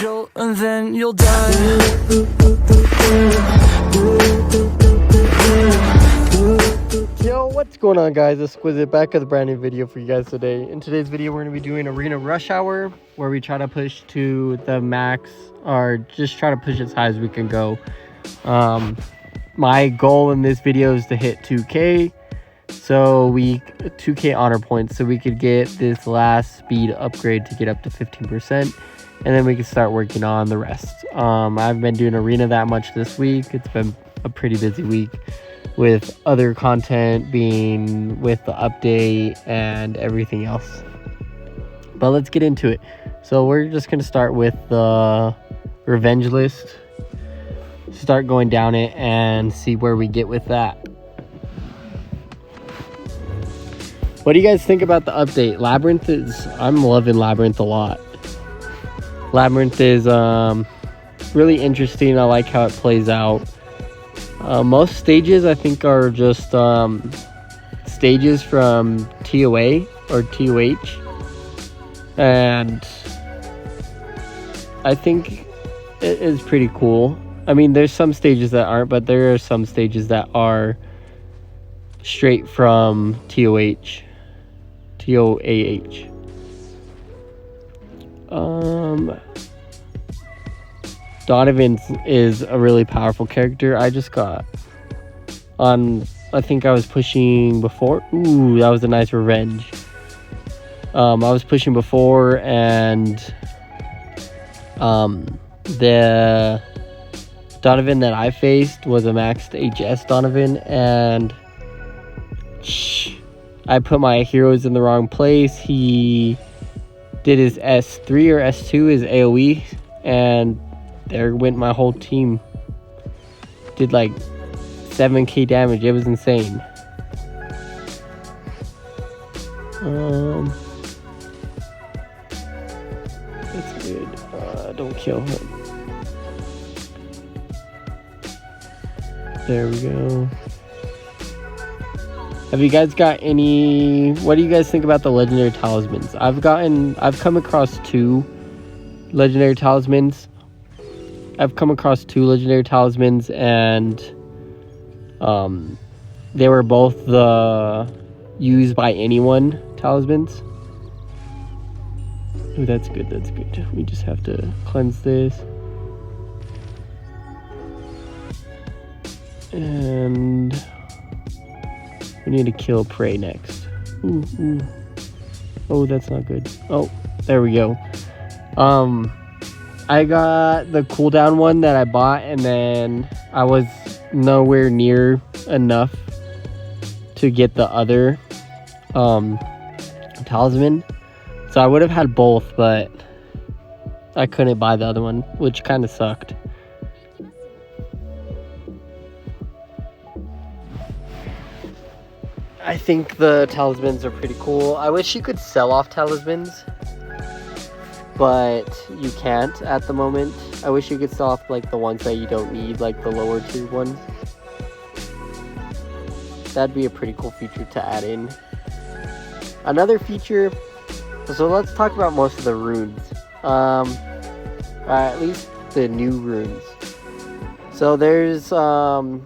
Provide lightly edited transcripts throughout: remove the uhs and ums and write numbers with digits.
jolt and then you'll die. Yo, what's going on, guys? Exquisite back with a brand new video for you guys today. In today's video, we're going to be doing Arena Rush Hour, where we try to push to the max, or just try to push as high as we can go. My goal in this video is to hit 2k, so 2k honor points, so we could get this last speed upgrade to get up to 15%, and then we can start working on the rest. I haven't been doing Arena that much this week. It's been a pretty busy week, with other content being with the update and everything else. But let's get into it. So we're just going to start with the revenge list. Start going down it and see where we get with that. What do you guys think about the update? I'm loving Labyrinth a lot. Labyrinth is really interesting. I like how it plays out. Most stages I think are just stages from TOA or TOH, and I think it is pretty cool. I mean, there's some stages that aren't, but there are some stages that are straight from TOAH. Donovan is a really powerful character. I just got on, I think I was pushing before. Ooh, that was a nice revenge. I was pushing before, and the Donovan that I faced was a maxed HS Donovan, and I put my heroes in the wrong place. He did his S3 or S2, his AoE, and there went my whole team. Did like 7k damage. It was insane. That's good. Don't kill him. There we go. Have you guys got any... What do you guys think about the legendary talismans? I've come across two legendary talismans. And they were both the use by anyone talismans. Oh, that's good. We just have to cleanse this. And we need to kill prey next. Ooh. Oh, that's not good. Oh, there we go. I got the cooldown one that I bought, and then I was nowhere near enough to get the other talisman. So I would have had both, but I couldn't buy the other one, which kind of sucked. I think the talismans are pretty cool. I wish you could sell off talismans, but you can't at the moment. I wish you could sell off like the ones that you don't need, like the lower tier ones. That'd be a pretty cool feature to add in. Another feature, so let's talk about most of the runes. At least the new runes. So there's the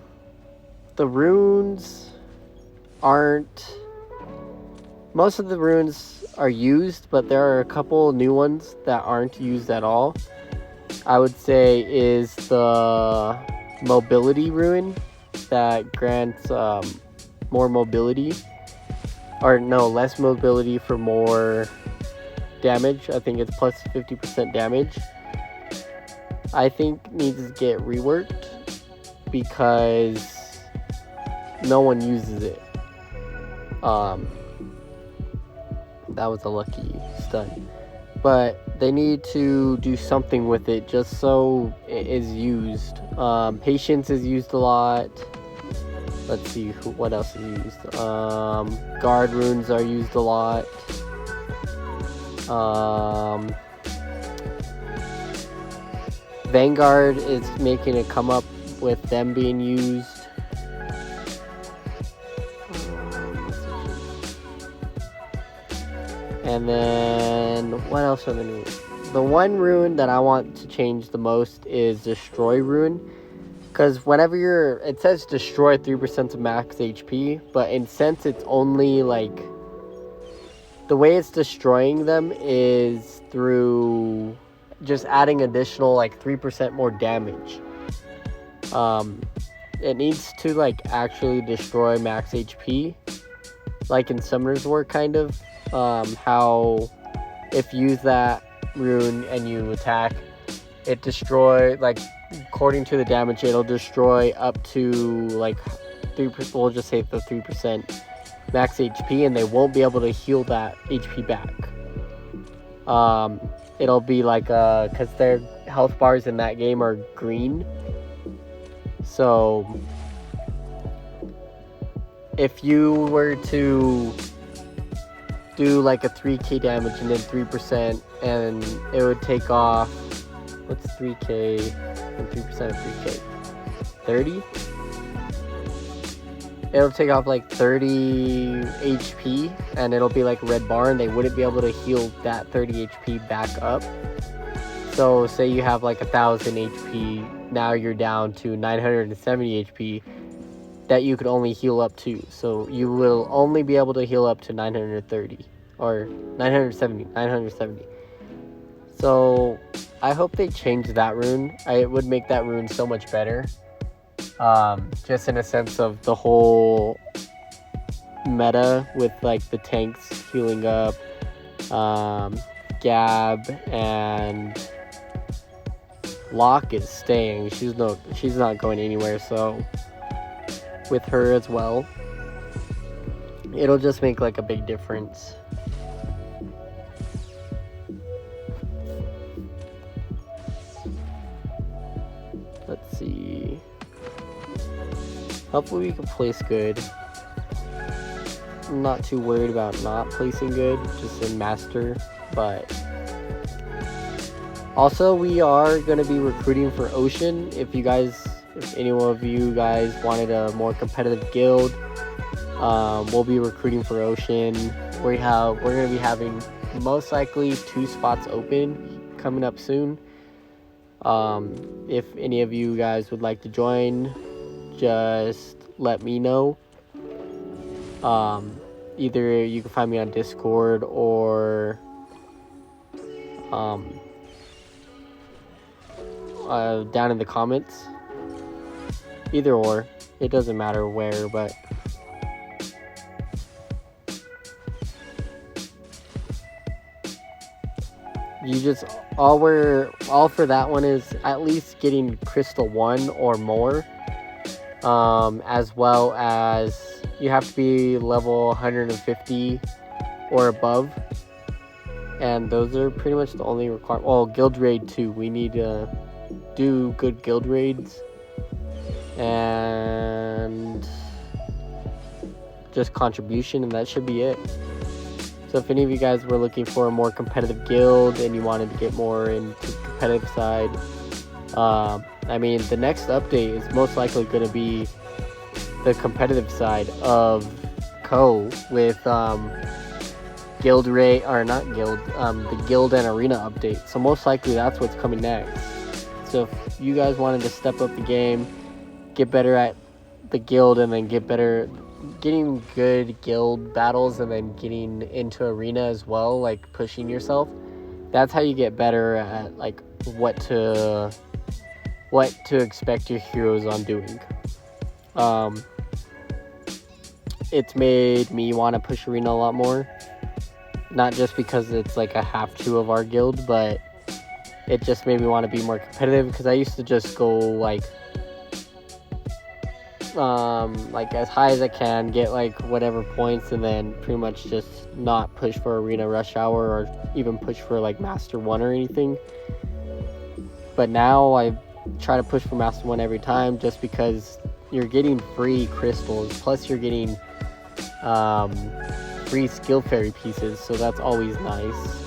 runes aren't, most of the runes are used, but there are a couple new ones that aren't used at all. I would say is the mobility rune that grants more mobility, or no, less mobility for more damage. I think it's plus 50% damage. I think needs to get reworked because no one uses it. That was a lucky stun, but they need to do something with it just so it is used. Patience is used a lot. Let's see what else is used. Guard runes are used a lot. Vanguard is making a come up with them being used. And then what else are the new? the one rune that I want to change the most is Destroy rune. Because whenever it says destroy 3% of max HP, but in sense it's only like, the way it's destroying them is through just adding additional like 3% more damage. It needs to like actually destroy max HP, like in Summoner's War kind of. How if you use that rune and you attack, it destroy, like, according to the damage, it'll destroy up to like 3%, we'll just say the 3% max HP, and they won't be able to heal that HP back. It'll be like because their health bars in that game are green, so if you were to do like a 3k damage and then 3%, and it would take off, what's 3k and 3% of 3k? 30? It'll take off like 30 HP, and it'll be like a red bar, and they wouldn't be able to heal that 30 HP back up. So say you have like 1000 HP, now you're down to 970 HP that you could only heal up to. So you will only be able to heal up to 930 or 970. So I hope they change that rune. It would make that rune so much better. Just in a sense of the whole meta with like the tanks healing up, Gab and Locke is staying. She's not going anywhere, so with her as well, it'll just make like a big difference. Let's see. Hopefully we can place good. I'm not too worried about not placing good, just in Master, but also we are going to be recruiting for Ocean. If any one of you guys wanted a more competitive guild, we'll be recruiting for Ocean. We're going to be having most likely 2 spots open coming up soon. If any of you guys would like to join, just let me know. Either you can find me on Discord or down in the comments. Either or, it doesn't matter where, but you just all for that one is at least getting Crystal 1 or more, as well as you have to be level 150 or above, and those are pretty much the only requirement. Oh, guild raid 2, we need to do good guild raids, and just contribution, and that should be it. So if any of you guys were looking for a more competitive guild and you wanted to get more into the competitive side, I mean, the next update is most likely going to be the competitive side of Co with guild raid, or not guild, the guild and arena update. So most likely that's what's coming next. So if you guys wanted to step up the game, get better at the guild, and then getting good guild battles, and then getting into arena as well, like pushing yourself, that's how you get better at like what to expect your heroes on doing. It's made me want to push arena a lot more, not just because it's like a have to of our guild, but it just made me want to be more competitive, because I used to just go like as high as I can, get like whatever points, and then pretty much just not push for arena rush hour or even push for like Master 1 or anything. But now I try to push for Master 1 every time, just because you're getting free crystals, plus you're getting free skill fairy pieces, so that's always nice.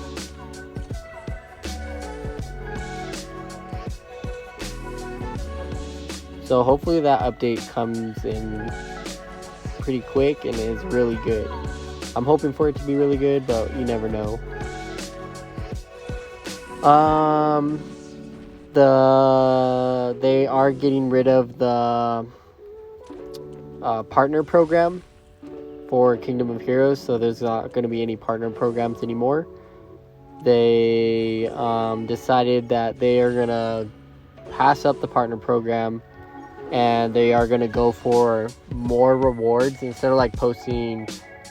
So hopefully that update comes in pretty quick and is really good. I'm hoping for it to be really good, but you never know. They are getting rid of the partner program for Kingdom of Heroes, so there's not going to be any partner programs anymore. They decided that they are going to pass up the partner program, and they are going to go for more rewards instead of like posting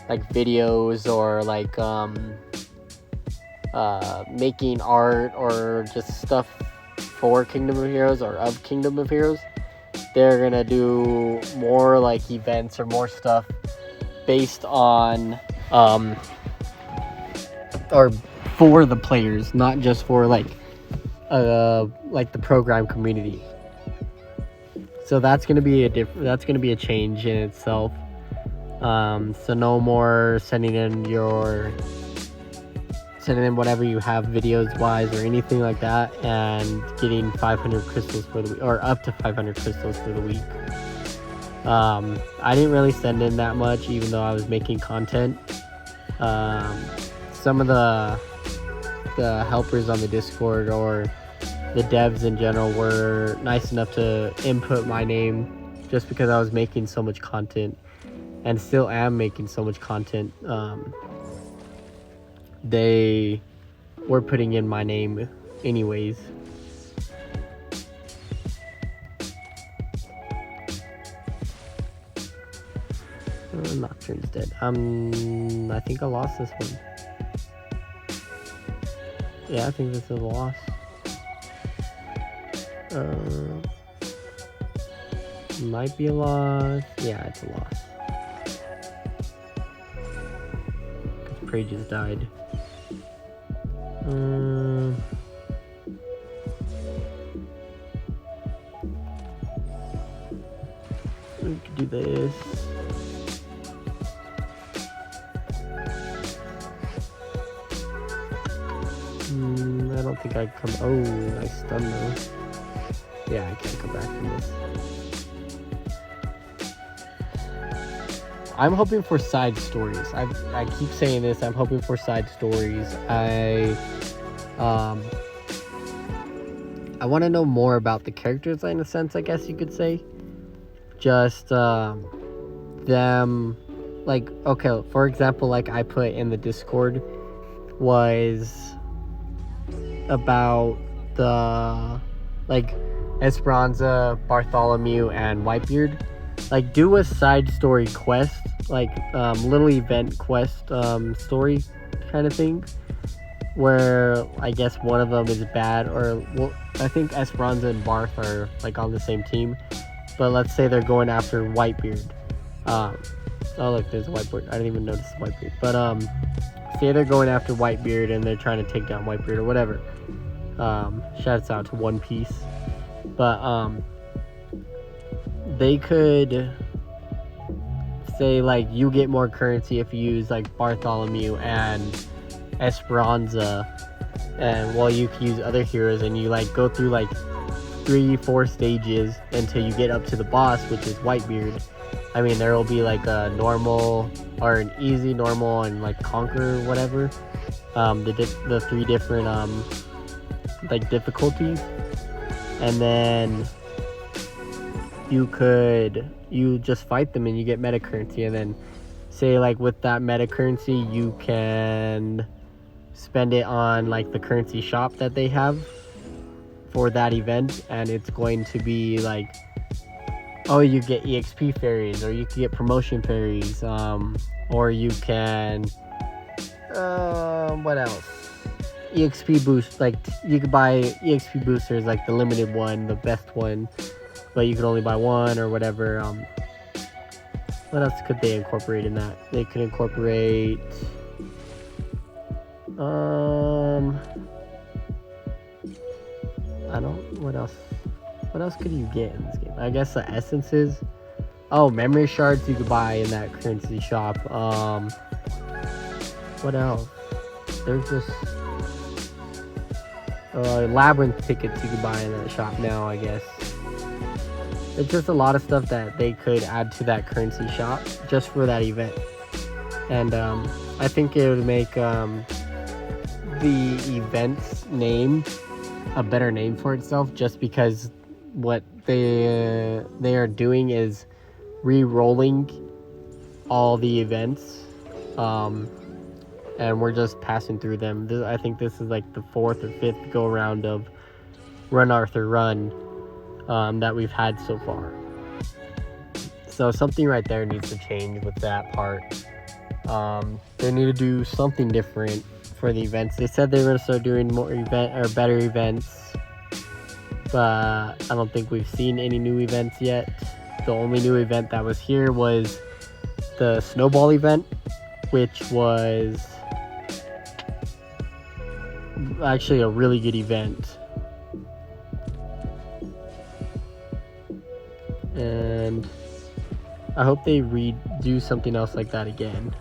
like videos or like making art or just stuff for Kingdom of Heroes or of Kingdom of Heroes. They're gonna do more like events or more stuff based on or for the players, not just for like the program community. So that's gonna be a change in itself. So no more sending in whatever you have videos wise or anything like that, and getting 500 crystals for the week, or up to 500 crystals for the week. I didn't really send in that much, even though I was making content. Some of the helpers on the Discord or the devs in general were nice enough to input my name, just because I was making so much content and still am making so much content. They were putting in my name anyways. Nocturne's dead. I think I lost this one. Yeah, I think this is a loss. Might be a loss. Yeah, it's a loss. Because Prey just died. We could do this. I don't think I can come. Oh, nice stun though. Yeah, I can't come back from this. I'm hoping for side stories. I keep saying this. I'm hoping for side stories. I want to know more about the characters in a sense, I guess you could say. Just them, like, okay, for example, like I put in the Discord was about the like Esperanza, Bartholomew, and Whitebeard. Like, do a side story quest, like little event quest story kind of thing, where I guess one of them is bad, or well, I think Esperanza and Barth are like on the same team, but let's say they're going after Whitebeard. Oh look, there's a Whitebeard. I didn't even notice the Whitebeard. But say they're going after Whitebeard and they're trying to take down Whitebeard or whatever. Shouts out to One Piece. But they could say like you get more currency if you use like Bartholomew and Esperanza, and while you can use other heroes, and you like go through like 3-4 stages until you get up to the boss, which is Whitebeard. I mean, there will be like a normal or an easy, normal, and like conquer whatever. The 3 different like difficulties, and then you just fight them and you get meta currency, and then say like with that meta currency you can spend it on like the currency shop that they have for that event, and it's going to be like, oh, you get EXP fairies, or you can get promotion fairies, or you can what else, EXP boost, like you could buy EXP boosters, like the limited one, the best one, but you could only buy one or whatever. What else could they incorporate in that? They could incorporate what else could you get in this game? I guess the essences. Oh, memory shards you could buy in that currency shop. What else? There's just labyrinth tickets you could buy in that shop now, I guess. It's just a lot of stuff that they could add to that currency shop just for that event. And I think it would make the event's name a better name for itself, just because what they are doing is re-rolling all the events, and we're just passing through them. I think this is like the 4th or 5th go around of Run Arthur Run that we've had so far. So something right there needs to change with that part. They need to do something different for the events. They said they were going to start doing more better events, but I don't think we've seen any new events yet. The only new event that was here was the snowball event, which was actually a really good event. And I hope they do something else like that again.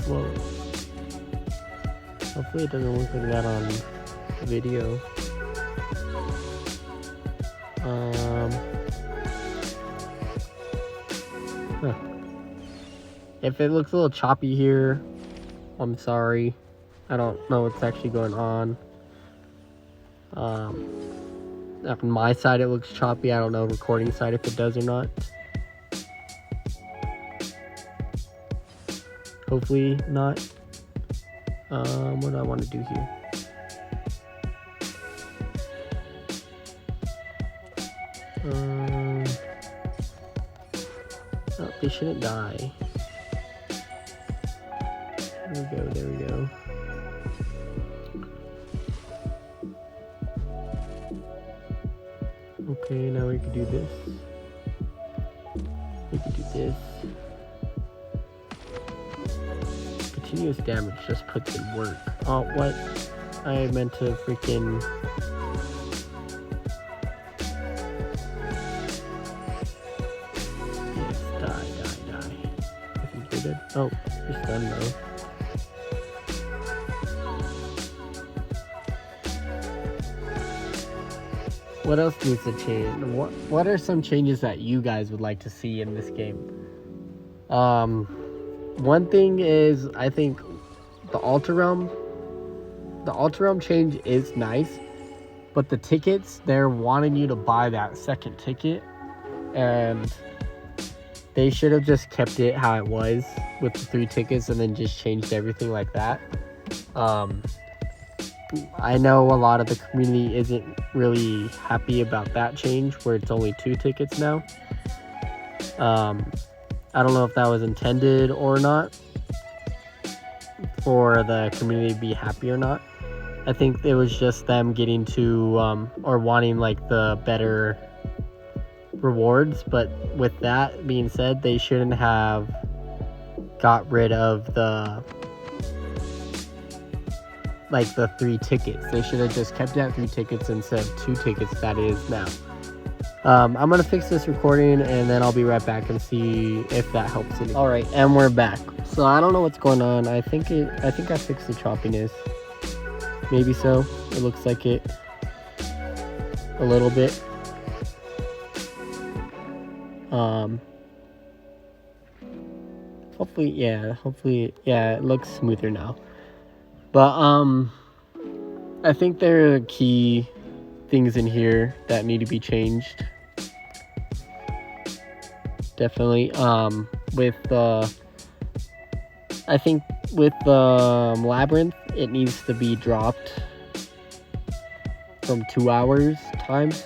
Slow. Hopefully it doesn't look like that on video. If it looks a little choppy here, I'm sorry. I don't know what's actually going on. On my side it looks choppy. I don't know recording side if it does or not. Hopefully not. What do I want to do here? Oh, they shouldn't die. There we go. Okay, now we can do this. We can do this. Continuous damage just puts in work. Oh, what? I meant to freaking... Yes, die. I think you're dead. Oh, you're stunned though. What else needs to change? What are some changes that you guys would like to see in this game? One thing is, I think the Altar Realm change is nice, but the tickets, they're wanting you to buy that second ticket, and they should have just kept it how it was with the 3 tickets and then just changed everything like that. I know a lot of the community isn't really happy about that change where it's only 2 tickets now. I don't know if that was intended or not for the community to be happy or not. I think it was just them getting to or wanting like the better rewards, but with that being said, they shouldn't have got rid of the 3 tickets. They should have just kept it at 3 tickets instead of 2 tickets that is now. I'm gonna fix this recording and then I'll be right back and see if that helps anything. All right, and we're back. So I don't know what's going on. I think I fixed the choppiness. Maybe so. It looks like it a little bit. Hopefully, it looks smoother now. But I think there are key things in here that need to be changed. Definitely. I think with the Labyrinth, it needs to be dropped from 2 hours times,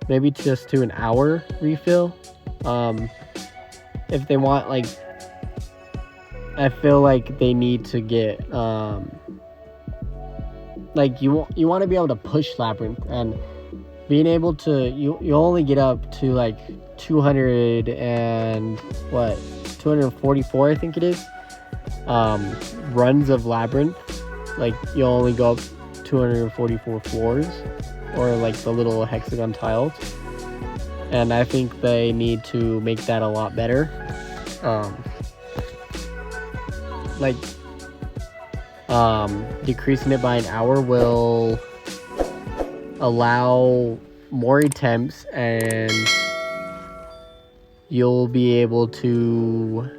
maybe just to an hour refill. If they want, like, I feel like they need to get like you want to be able to push Labyrinth, and being able to you only get up to like 244 I think it is runs of Labyrinth. Like you only go up 244 floors, or like the little hexagon tiles, and I think they need to make that a lot better. Decreasing it by an hour will allow more attempts, and you'll be able to,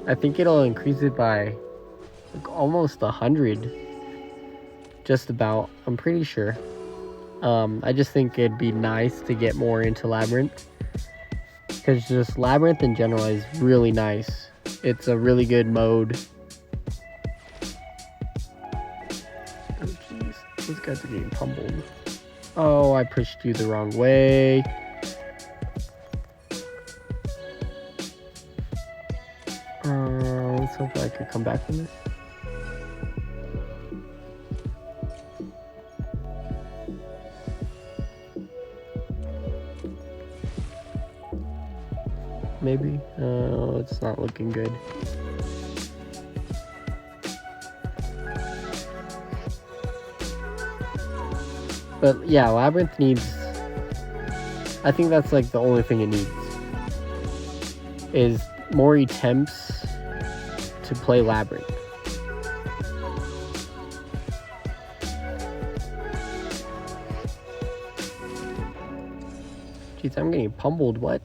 I think it'll increase it by like almost 100, just about, I'm pretty sure. I just think it'd be nice to get more into Labyrinth, because just Labyrinth in general is really nice. It's a really good mode. Oh jeez, those guys are getting pummeled. Oh, I pushed you the wrong way. Let's hope I could come back from this. Maybe. Oh, it's not looking good. But yeah, Labyrinth needs, I think that's like the only thing it needs, is more attempts to play Labyrinth. Jeez, I'm getting pummeled. What?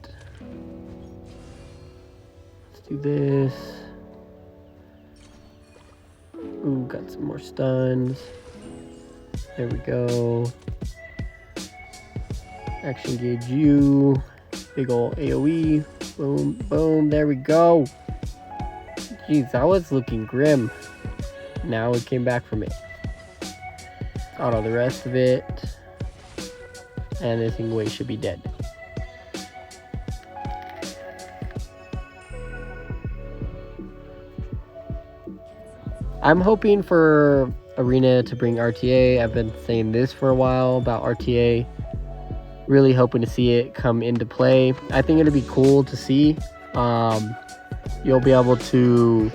Let's do this. Ooh, got some more stuns. There we go. Action gauge you. Big ol' AoE. Boom, boom. There we go. Jeez, that was looking grim. Now it came back from it. Auto the rest of it. And this Ingwe should be dead. I'm hoping for Arena to bring RTA. I've been saying this for a while about RTA. Really hoping to see it come into play. I think it'd be cool to see. You'll be able to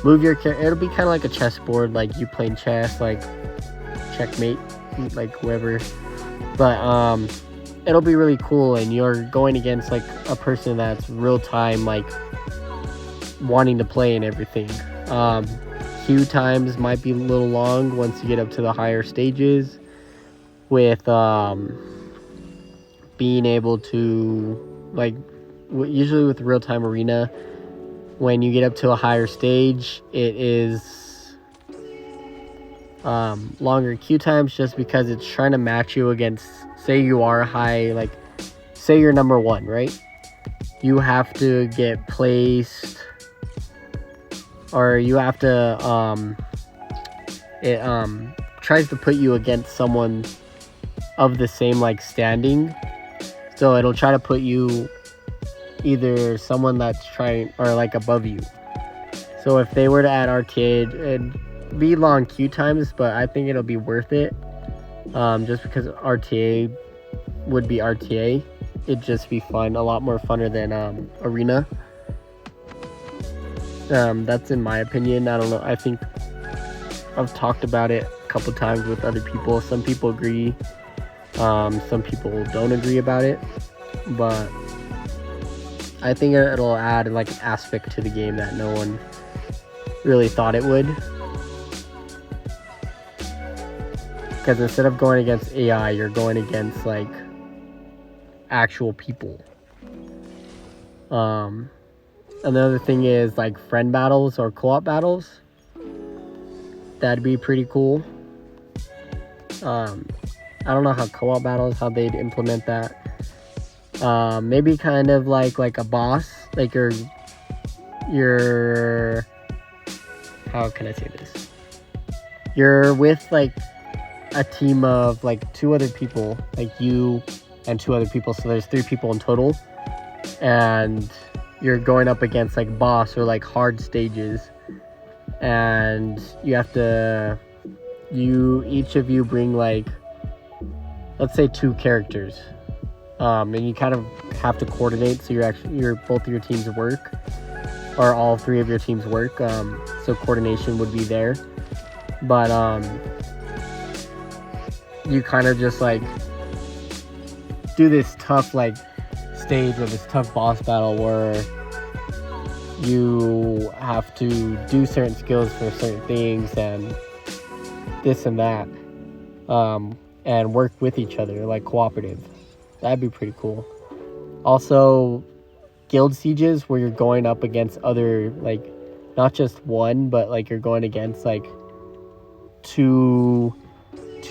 move your character. It'll be kind of like a chessboard, like you playing chess, like checkmate, like whoever. But it'll be really cool, and you're going against like a person that's real time, like wanting to play and everything. Queue times might be a little long once you get up to the higher stages, with being able to, like, usually with real-time arena, when you get up to a higher stage, it is longer queue times, just because it's trying to match you against, say you are high, like say you're number 1, right? You have to get placed, or you have to it tries to put you against someone of the same like standing, so it'll try to put you either someone that's trying or like above you. So if they were to add arcade, it'd be long queue times, but I think it'll be worth it, just because RTA would be RTA. It'd just be fun, a lot more funner than arena. That's in my opinion. I don't know, I think I've talked about it a couple times with other people. Some people agree, some people don't agree about it, but I think it'll add like an aspect to the game that no one really thought it would, because instead of going against AI, you're going against like actual people. Another thing is like friend battles or co-op battles. That'd be pretty cool. I don't know how co-op battles, how they'd implement that. Maybe kind of like a boss, like your how can I say this? You're with like a team of like 2 other people, like you and 2 other people, so there's 3 people in total, and you're going up against like boss or like hard stages, and you have to, each of you bring like, let's say 2 characters, and you kind of have to coordinate so both of your teams work, or all 3 of your teams work, so coordination would be there. But you kind of just like do this tough like stage or this tough boss battle where you have to do certain skills for certain things and this and that. and work with each other, like cooperative. That'd be pretty cool. Also, guild sieges where you're going up against other, like, not just one, but like you're going against like two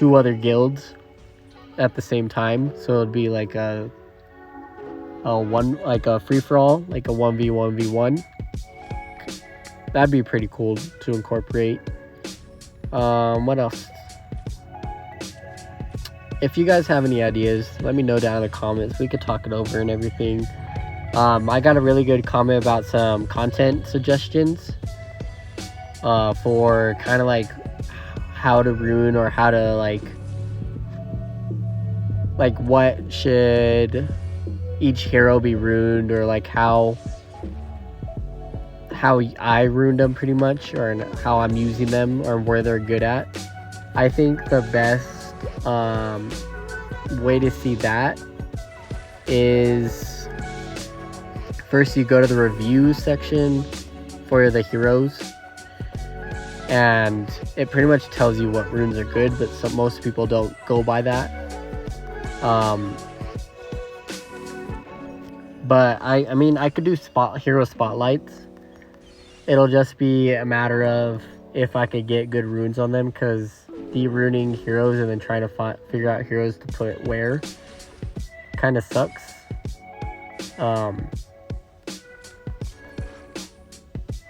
other guilds at the same time. So it'd be like a free for all, like a 1v1v1. That'd be pretty cool to incorporate. What else? If you guys have any ideas, let me know down in the comments. We could talk it over and everything. I got a really good comment about some content suggestions for kind of like how to rune, or how to like what should each hero be runed, or like how I runed them pretty much, or how I'm using them, or where they're good at. I think the best way to see that is, first you go to the review section for the heroes, and it pretty much tells you what runes are good, but most people don't go by that. But I mean, I could do hero spotlights. It'll just be a matter of if I could get good runes on them, because de-runing heroes and then trying to figure out heroes to put where kind of sucks.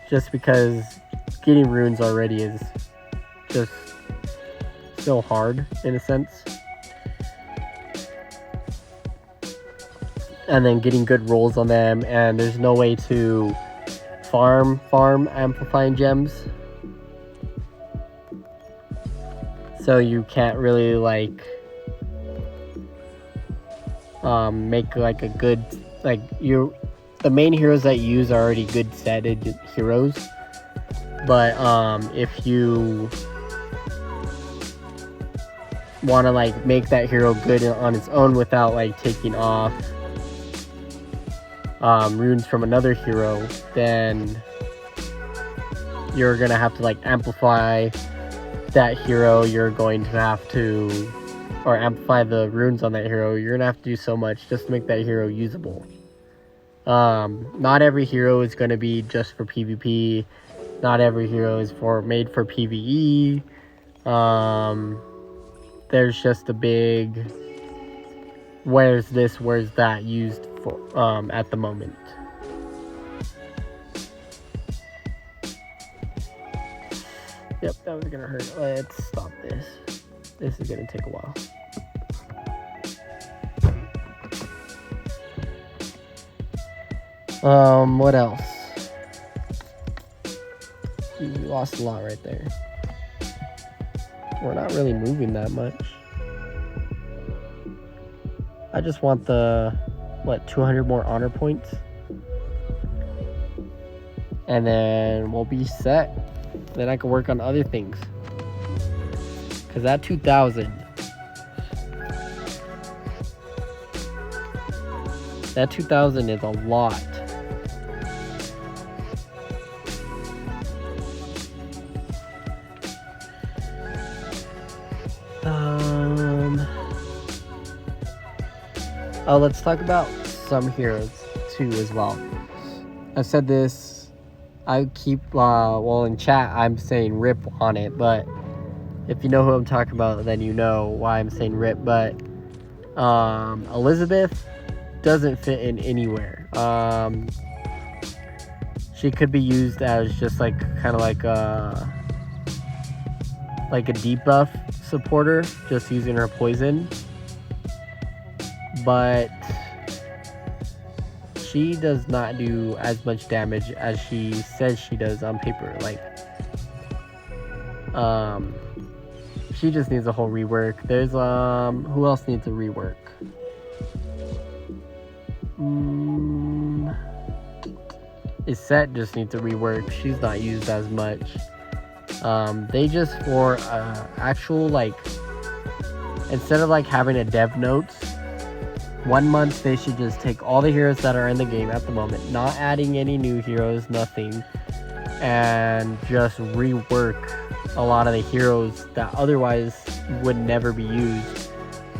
Just because getting runes already is just so hard in a sense. And then getting good rolls on them, and there's no way to farm amplifying gems. So you can't really like make like a good, like, the main heroes that you use are already good setted heroes. But if you want to like make that hero good on its own without like taking off runes from another hero, then you're gonna have to like amplify that hero. You're going to have to, or amplify the runes on that hero. You're gonna have to do so much just to make that hero usable. Not every hero is going to be just for PvP. Not every hero is made for PvE. There's just a big where's this, where's that used for at the moment. Yep, that was gonna hurt. Let's stop this. This is gonna take a while. What else? You lost a lot right there. We're not really moving that much. I just want the, 200 more honor points? And then we'll be set. Then I can work on other things. Because that 2,000... That 2,000 is a lot. Oh, let's talk about some heroes too as well. I've said this. I keep in chat I'm saying rip on it, but if you know who I'm talking about, then you know why I'm saying rip. But Elizabeth doesn't fit in anywhere. She could be used as just like kind of like a debuff supporter, just using her poison. But she does not do as much damage as she says she does on paper. Like, she just needs a whole rework. There's who else needs a rework? Iset just needs a rework. She's not used as much. They just, for actual, like, instead of like having a dev notes, 1 month they should just take all the heroes that are in the game at the moment, not adding any new heroes, nothing, and just rework a lot of the heroes that otherwise would never be used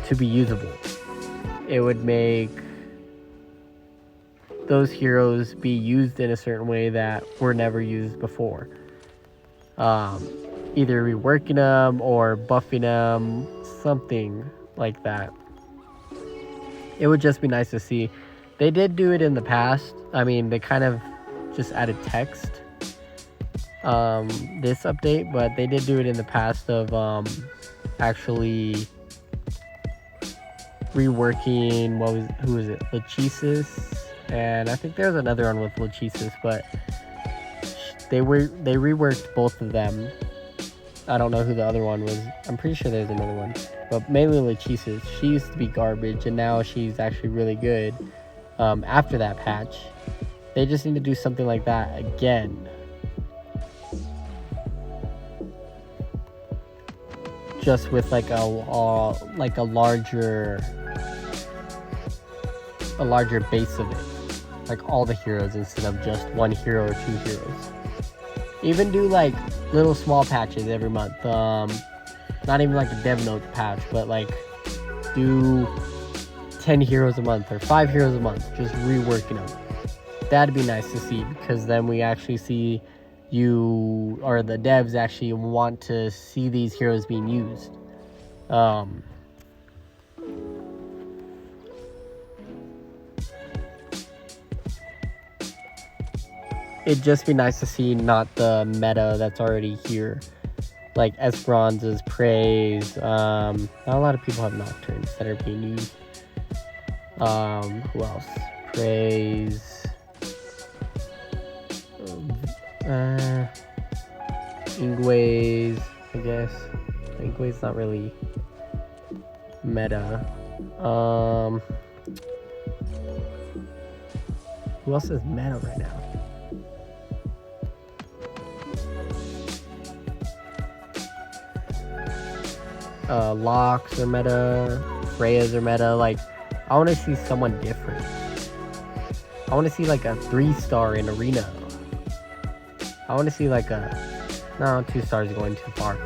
to be usable. It would make those heroes be used in a certain way that were never used before. Either reworking them or buffing them, something like that. It would just be nice to see. They did do it in the past. I mean, they kind of just added text this update, but they did do it in the past of actually reworking who was it? Lachesis, and I think there's another one with Lachesis, but they reworked both of them. I don't know who the other one was. I'm pretty sure there's another one, but mainly Lachesis. She used to be garbage, and now she's actually really good. After that patch, they just need to do something like that again. Just with like a larger base of it, like all the heroes instead of just one hero or two heroes. Even do like little small patches every month. Not even like a dev note patch, but like do 10 heroes a month or 5 heroes a month, just reworking them. That'd be nice to see, because then we actually see you, or the devs actually want to see these heroes being used. It'd just be nice to see not the meta that's already here, like Esperanza's Praise. Not a lot of people have Nocturnes that are being used. Who else? Praise. Ingways, I guess. Ingway's not really meta. Who else is meta right now? Locks are meta, Freya's are meta. Like, I want to see someone different. I want to see like a 3-star in Arena. I want to see like no, 2 stars is going too far.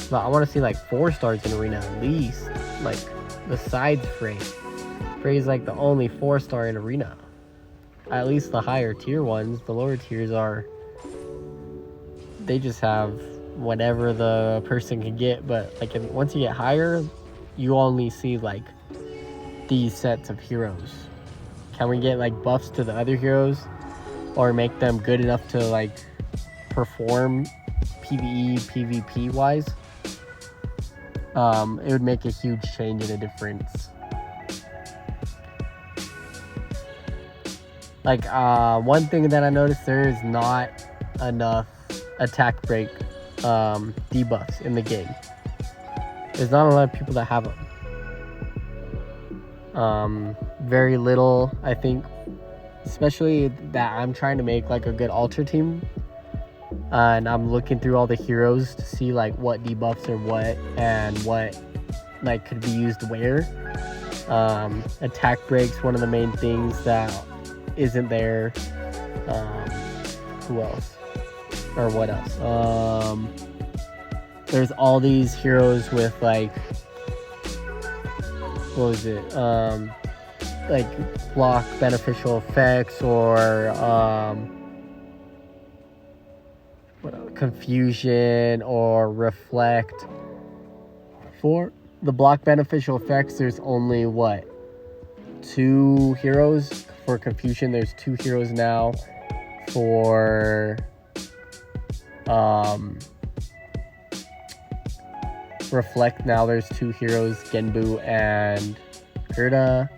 But I want to see like 4 stars in Arena at least. Like, besides Frey. Frey's like the only 4-star in Arena. At least the higher tier ones. The lower tiers they just have whatever the person can get, but like once you get higher, you only see like these sets of heroes. Can we get like buffs to the other heroes, or make them good enough to like perform PvE, PvP wise? It would make a huge change and a difference. Like, one thing that I noticed, there is not enough attack break debuffs in the game. There's not a lot of people that have them. Very little, I think, especially that I'm trying to make like a good altar team, and I'm looking through all the heroes to see like what debuffs are what and what like could be used where. Attack breaks, one of the main things that isn't there. Who else? Or what else? There's all these heroes with like, what was it? Like block beneficial effects, or confusion or reflect. For the block beneficial effects, there's only 2 heroes. For confusion, there's 2 heroes now. For reflect, now there's 2 heroes, Genbu and Gerda.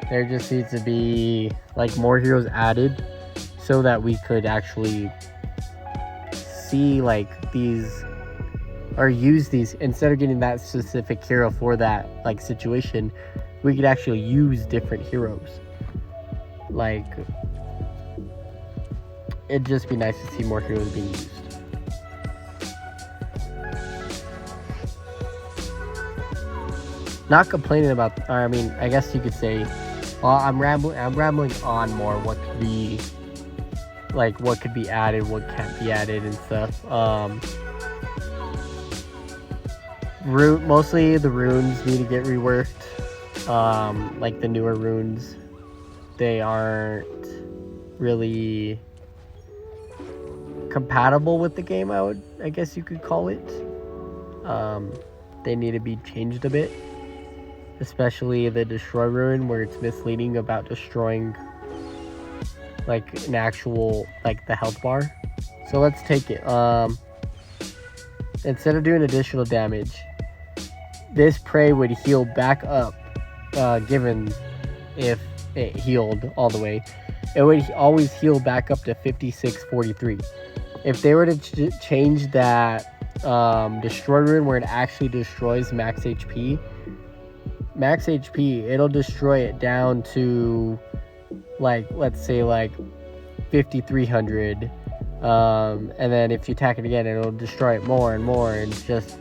There just needs to be like more heroes added so that we could actually see like these, or use these, instead of getting that specific hero for that like situation, we could actually use different heroes. Like, it'd just be nice to see more heroes being used. Not complaining about, or I mean, I guess you could say, well, I'm rambling on more what could be like what could be added, what can't be added and stuff. Mostly the runes need to get reworked. Like the newer runes, they aren't really compatible with the game, I guess you could call it. They need to be changed a bit, especially the destroy rune, where it's misleading about destroying like an actual, like the health bar. So let's take it. Instead of doing additional damage, this prey would heal back up, given if it healed all the way. It would always heal back up to 5643. If they were to change that destroy rune where it actually destroys max HP, it'll destroy it down to, like, let's say like 5300. And then if you attack it again, it'll destroy it more and more, and just,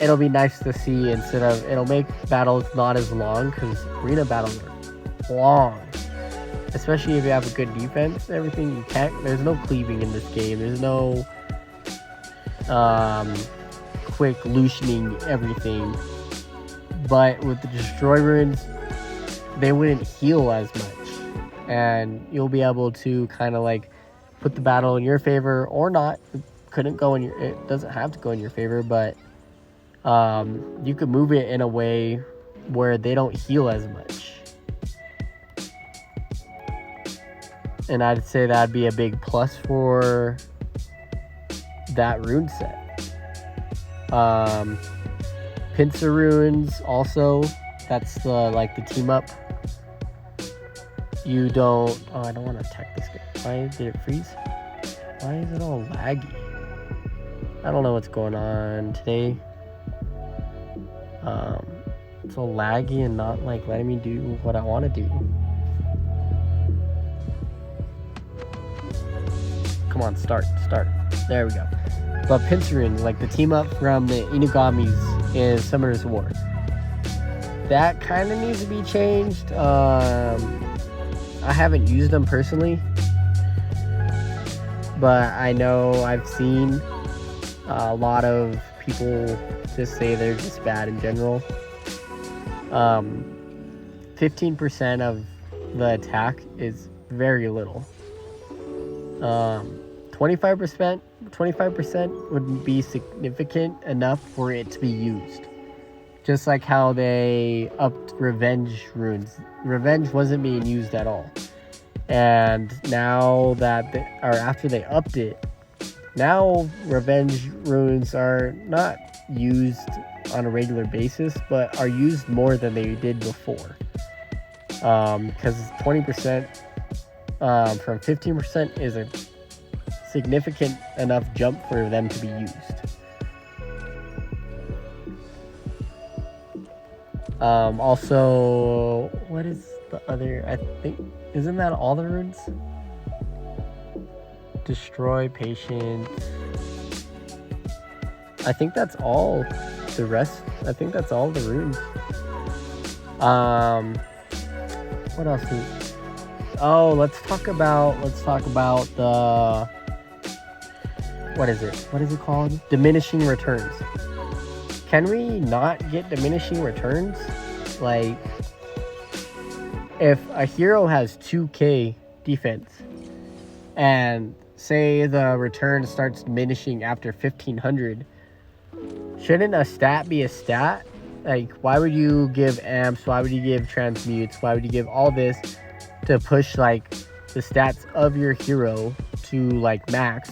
it'll be nice to see. It'll make battles not as long, because arena battles are long, especially if you have a good defense and everything. There's no cleaving in this game. There's no quick loosening everything. But with the destroy runes, they wouldn't heal as much, and you'll be able to kind of like put the battle in your favor or not. It doesn't have to go in your favor, but you could move it in a way where they don't heal as much. And I'd say that'd be a big plus for that rune set. Pincer runes also, that's the team up. I don't want to attack this guy. Why did it freeze? Why is it all laggy? I don't know what's going on today. It's all laggy and not like letting me do what I want to do. Come on, start. There we go. But Pincer rune, like the team up from the Inugami's in Summoner's War, that kind of needs to be changed. I haven't used them personally, but I know I've seen a lot of people just say they're just bad in general. 15% of the attack is very little. 25% would be significant enough for it to be used. Just like how they upped revenge runes. Revenge wasn't being used at all. And now after they upped it, now revenge runes are not used on a regular basis, but are used more than they did before. Because 20% from 15% is a significant enough jump for them to be used. Also, what is the other? I think, isn't that all the runes? Destroy, patient. I think that's all. The rest, I think that's all the runes. What else? Let's talk about the, what is it called? Diminishing returns. Can we not get diminishing returns? Like, if a hero has 2k defense, and say the return starts diminishing after 1500, shouldn't a stat be a stat? Like, why would you give amps? Why would you give transmutes? Why would you give all this to push like the stats of your hero to like max,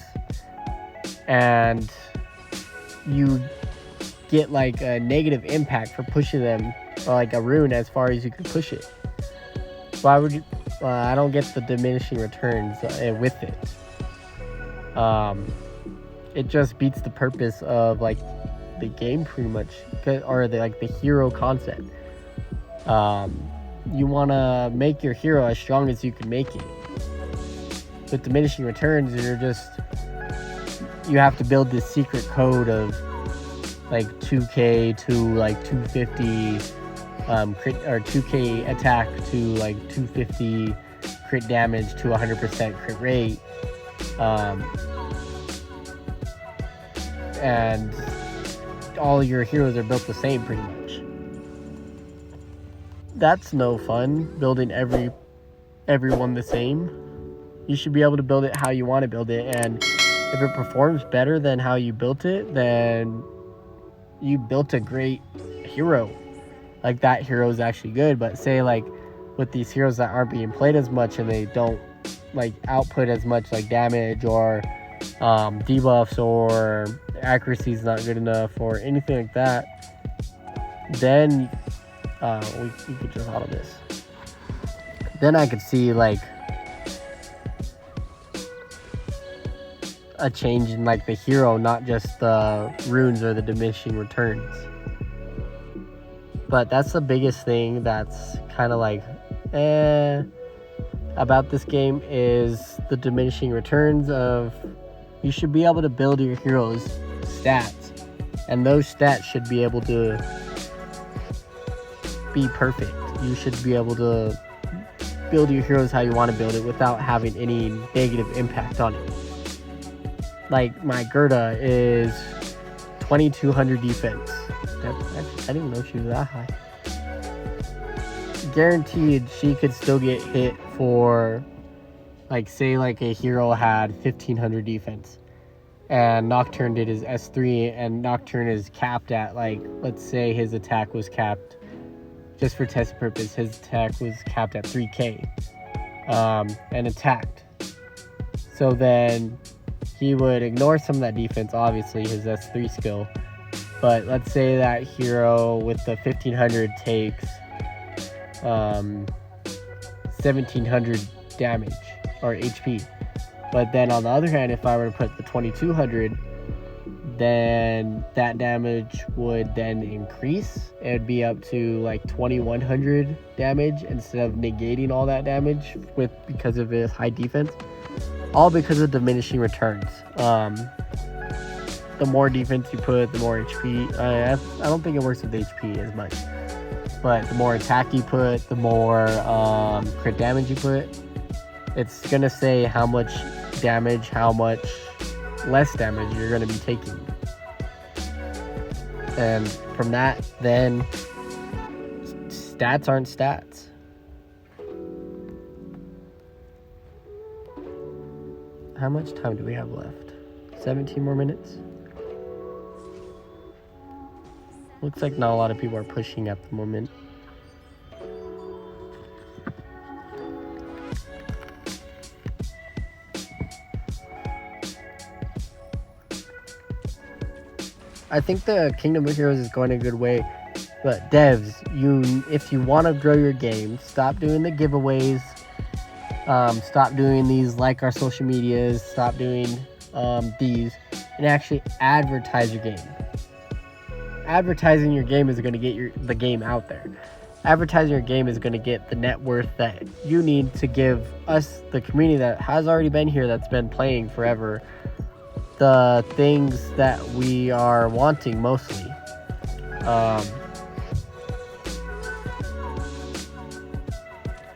and you get like a negative impact for pushing them, or like a rune as far as you can push it? Why would you? I don't get the diminishing returns with it. It just beats the purpose of like the game pretty much, or the hero concept. You want to make your hero as strong as you can make it. With diminishing returns, you have to build this secret code of like 2k to like 250 or 2k attack to like 250 crit damage to 100% crit rate. And all your heroes are built the same pretty much. That's no fun, building everyone the same. You should be able to build it how you want to build it, and if it performs better than how you built it, then you built a great hero. Like, that hero is actually good. But say, like, with these heroes that aren't being played as much and they don't like output as much like damage or debuffs, or accuracy is not good enough or anything like that, then we could just auto this. Then I could see like a change in like the hero, not just the runes or the diminishing returns. But that's the biggest thing that's kind of like about this game, is the diminishing returns of, you should be able to build your heroes stats, and those stats should be able to be perfect. You should be able to build your heroes how you want to build it without having any negative impact on it. Like, my Gerda is 2200 defense. I didn't know she was that high. Guaranteed she could still get hit for, like, say like a hero had 1500 defense and Nocturne did his S3, and Nocturne is capped at, like, let's say his attack was capped, just for test purpose, his attack was capped at 3k and attacked. So then he would ignore some of that defense, obviously his S3 skill, but let's say that hero with the 1500 takes 1700 damage or HP. But then on the other hand, if I were to put the 2200, then that damage would then increase. It would be up to like 2100 damage instead of negating all that damage because of his high defense. All because of diminishing returns. The more defense you put, the more HP. I don't think it works with HP as much. But the more attack you put, the more crit damage you put, it's going to say how much damage, how much less damage you're going to be taking. And from that, then stats aren't stats. How much time do we have left? 17 more minutes? Looks like not a lot of people are pushing at the moment. I think the Kingdom of Heroes is going a good way, but devs, if you want to grow your game, stop doing the giveaways, stop doing these like our social medias, stop doing these, and actually advertise your game. Advertising your game is going to get the game out there. Advertising your game is going to get the net worth that you need to give us, the community that has already been here, that's been playing forever, the things that we are wanting mostly.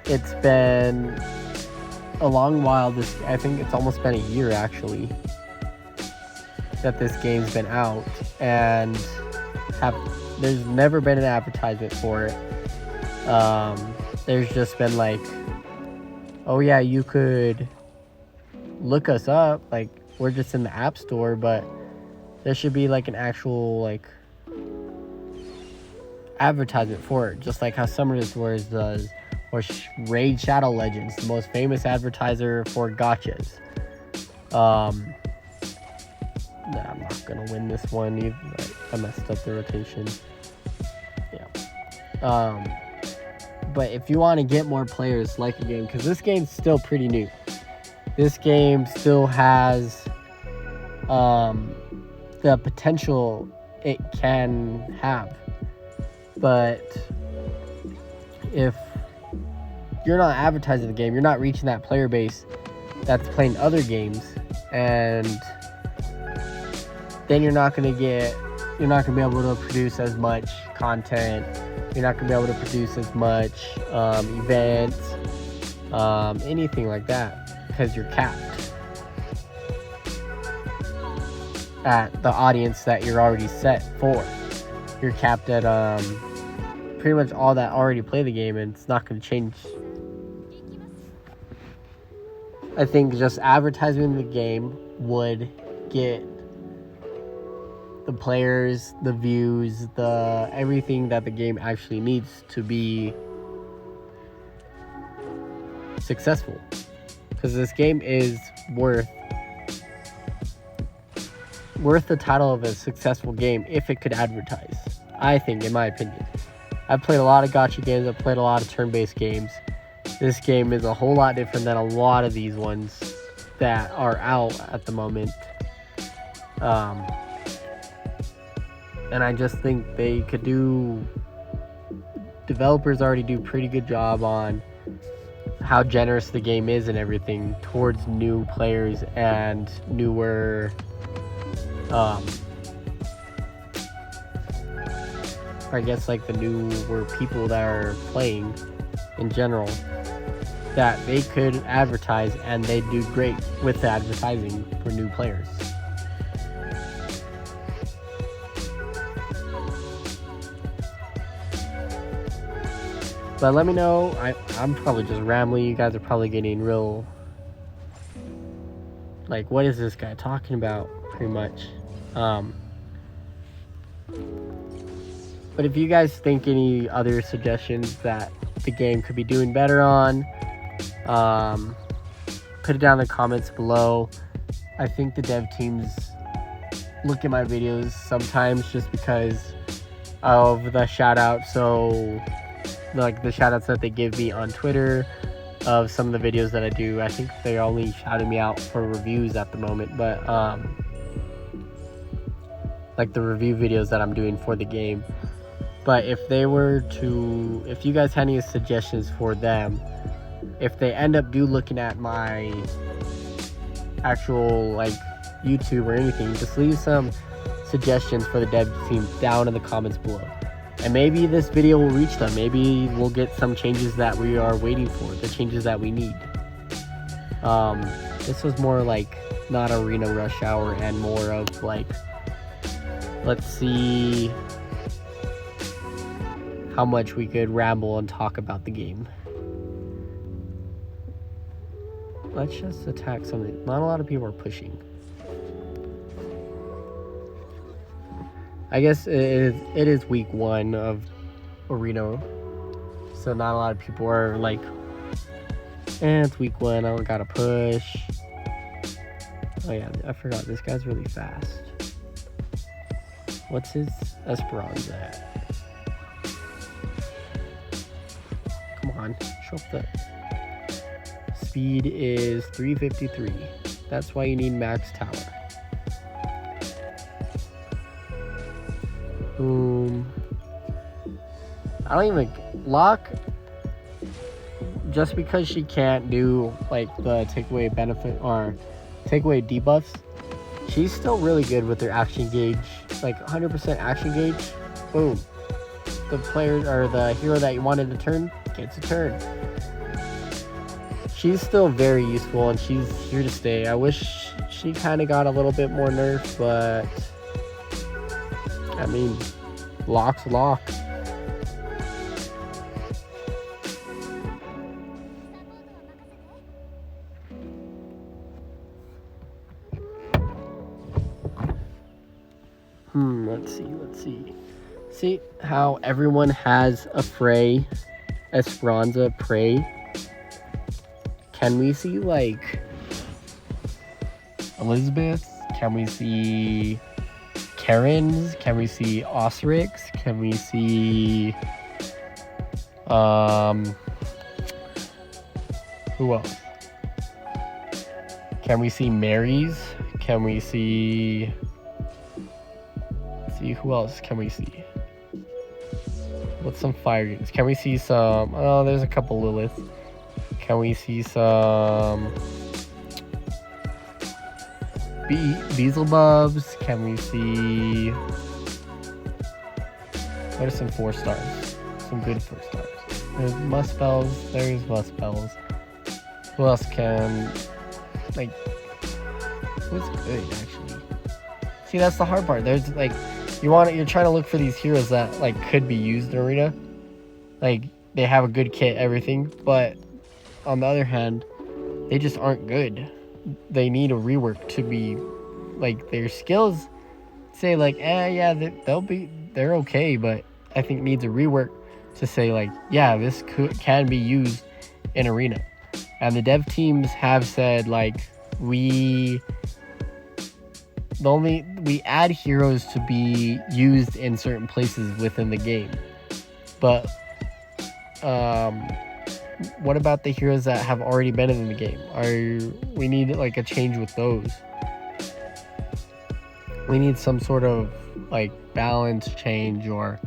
It's been a long while. I think it's almost been a year actually that this game's been out, and there's never been an advertisement for it. There's just been like, oh yeah, you could look us up, like we're just in the app store, but there should be like an actual like advertisement for it, just like how Summoners Wars does, or Raid Shadow Legends, the most famous advertiser for gachas. Nah, I'm not gonna win this one either. I messed up the rotation. Yeah. But if you want to get more players like the game, because this game's still pretty new. This game still has the potential it can have. But if you're not advertising the game, you're not reaching that player base that's playing other games, and then you're not gonna be able to produce as much content. You're not gonna be able to produce as much events, anything like that, because you're capped at the audience that you're already set for. You're capped at pretty much all that already play the game, and it's not going to change. I think just advertising the game would get the players, the views, the everything that the game actually needs to be successful. Because this game is worth the title of a successful game if it could advertise. I think, in my opinion. I've played a lot of gacha games. I've played a lot of turn-based games. This game is a whole lot different than a lot of these ones that are out at the moment. And I just think they could developers already do a pretty good job on how generous the game is and everything towards new players and newer I guess like the newer people that are playing in general, that they could advertise and they do great with the advertising for new players. But let me know. I'm probably just rambling. You guys are probably getting real like, what is this guy talking about, pretty much. But if you guys think any other suggestions that the game could be doing better on, put it down in the comments below. I think the dev teams look at my videos sometimes just because of the shout out. So like the shout outs that they give me on Twitter of some of the videos that I do, I think they're only shouting me out for reviews at the moment, but like the review videos that I'm doing for the game. But if you guys had any suggestions for them, if they end up looking at my actual like YouTube or anything, just leave some suggestions for the dev team down in the comments below. And maybe this video will reach them. Maybe we'll get some changes that we are waiting for, the changes that we need. This was more like not Arena Rush Hour and more of like, let's see how much we could ramble and talk about the game. Let's just attack something. Not a lot of people are pushing. I guess it is week 1 of Arena, so not a lot of people are like, it's week 1, I don't gotta push. Oh yeah, I forgot, this guy's really fast. What's his Esperanza at? Come on, show up the speed is 353. That's why you need max tower. Boom. I don't even lock, just because she can't do like the takeaway benefit or takeaway debuffs, she's still really good with her action gauge, like 100% action gauge. Boom. The player or the hero that you wanted to turn gets a turn. She's still very useful and she's here to stay. I wish she kind of got a little bit more nerf, but I mean, lock's lock. Let's see. See how everyone has a Frey, Esperanza, Prey? Can we see like Elizabeth? Can we see Karen's? Can we see Osric's? Can we see who else? Can we see Mary's? Can we see, let's see, who else can we see? What's some fire games? Can we see some, oh, there's a couple Lilith. Can we see some Beelzebubs? Can we see, what are some 4 stars? Some good 4 stars. There's Muspels. There's Muspels. Who else can, like, who's good actually? See, that's the hard part. There's like, you're trying to look for these heroes that like could be used in arena. Like, they have a good kit, everything, but on the other hand, they just aren't good. They need a rework to be, like, their skills say like, yeah, they're okay, but I think needs a rework to say like, yeah, this can be used in arena. And the dev teams have said like, we add heroes to be used in certain places within the game, but what about the heroes that have already been in the game? We need like a change with those. We need some sort of like balance change or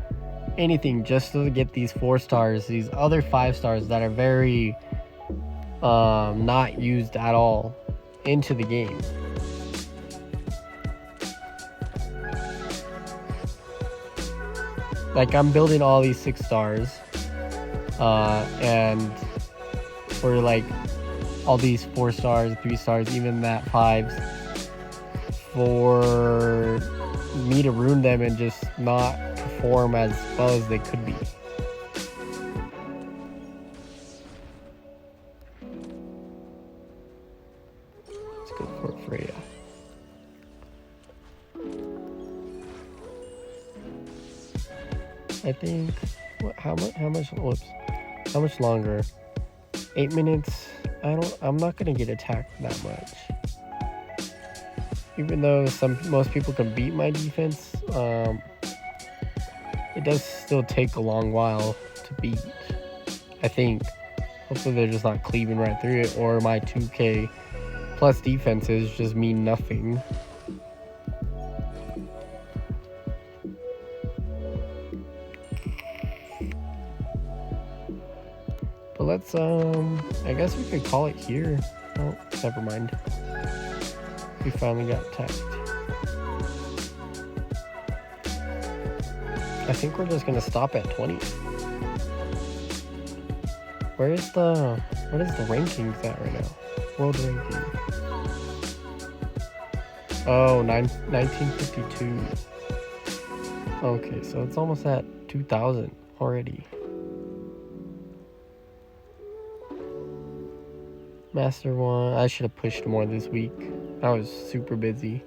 anything just to get these 4 stars, these other 5 stars that are very not used at all, into the game. Like, I'm building all these 6 stars, and for like all these 4 stars, 3 stars, even that 5s, for me to ruin them and just not perform as well as they could be. Let's go for Freya. I think how much longer? 8 minutes. I'm not gonna get attacked that much. Even though most people can beat my defense, it does still take a long while to beat. I think. Hopefully they're just not cleaving right through it, or my 2k plus defenses just mean nothing. But let's I guess we could call it here. Oh, never mind. We finally got attacked. I think we're just gonna stop at 20. What is the rankings at right now? World ranking. Oh, 1952. Okay, so it's almost at 2000 already. Master 1. I should have pushed more this week. I was super busy.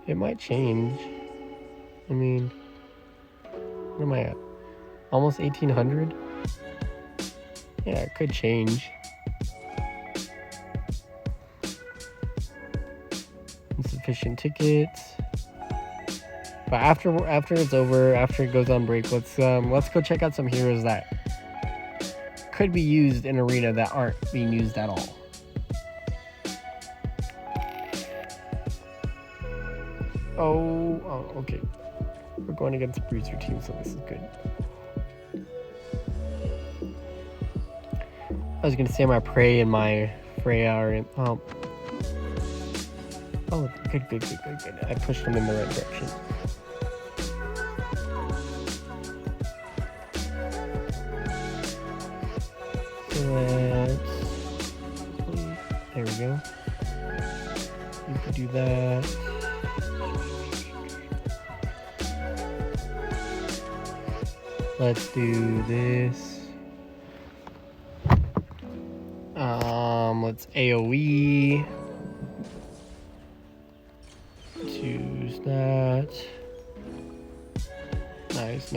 It might change. I mean, where am I at? Almost 1800? Yeah, it could change. Insufficient tickets. But after it's over, after it goes on break, let's go check out some heroes that could be used in arena that aren't being used at all. Oh, okay. We're going against a bruiser team, so this is good. I was gonna say my Prey and my Freya are in. Oh, good. I pushed them in the right direction. There we go. You could do that. Let's do this. Let's AoE. Choose that. Nice.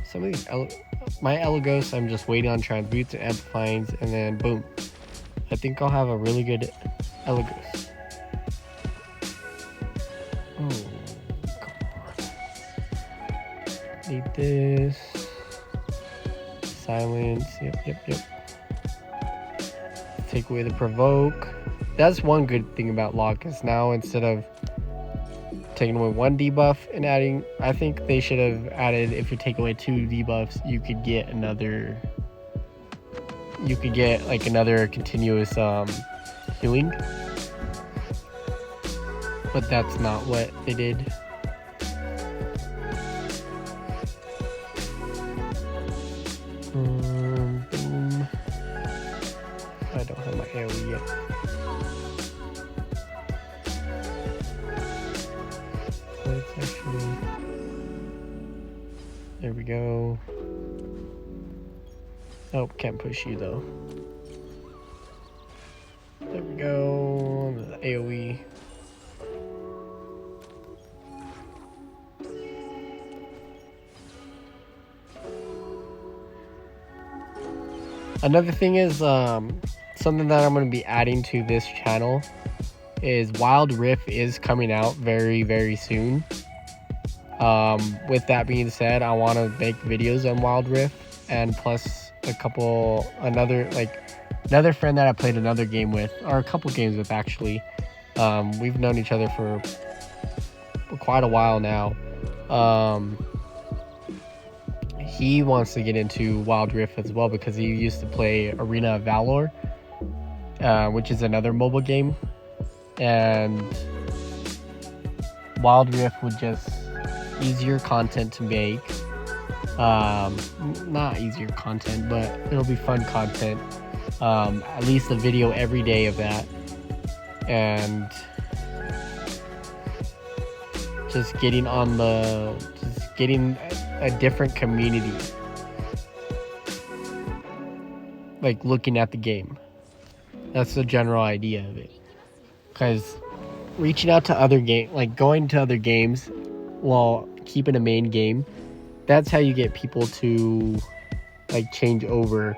Some of these my Elagos, I'm just waiting on transmutes and amplifyings, and then boom. I think I'll have a really good Elagos. Oh, come on. Need this. Silence. Yep. Take away the provoke. That's one good thing about Lock, is now instead of taking away 1 debuff and adding, I think they should have added, if you take away 2 debuffs, you could get like another continuous healing. But that's not what they did. AoE yet. Let's actually... There we go. Oh, can't push you though. There we go. The AoE. Another thing is something that I'm going to be adding to this channel is Wild Rift is coming out very, very soon. With that being said, I want to make videos on Wild Rift, and plus another friend that I played another game with, or a couple games with actually. We've known each other for quite a while now. He wants to get into Wild Rift as well because he used to play Arena of Valor, which is another mobile game, and Wild Rift would just easier content to make. Not easier content, but it'll be fun content. At least a video every day of that, and just getting a different community, like looking at the game. That's the general idea of it, because reaching out to other going to other games while keeping a main game, that's how you get people to like change over